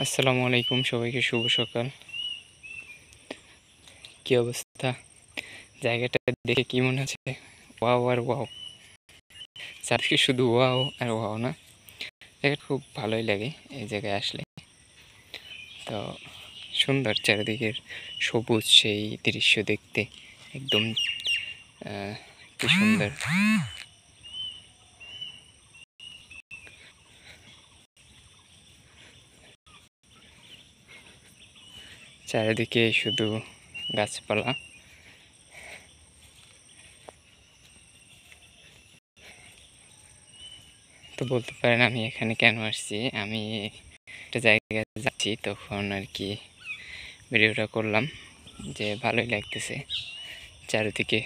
আসসালামু আলাইকুম, সবাইকে শুভ সকাল। কি অবস্থা? জায়গাটা দেখে কি মনে হচ্ছে? ওয়াও আর ওয়াও, চারদিকে শুধু ওয়াও আর ওয়াও না। জায়গাটা খুব ভালোই লাগে এই জায়গায় আসলে। তো সুন্দর চারিদিকের সবুজ সেই দৃশ্য দেখতে একদম কি সুন্দর। চারিদিকে শুধু গাছপালা। তো বলতে পারেন আমি এখানে কেন আসছি। আমি একটা জায়গায় যাচ্ছি, তখন আর কি ভিডিওটা করলাম যে ভালোই লাগতেছে চারিদিকে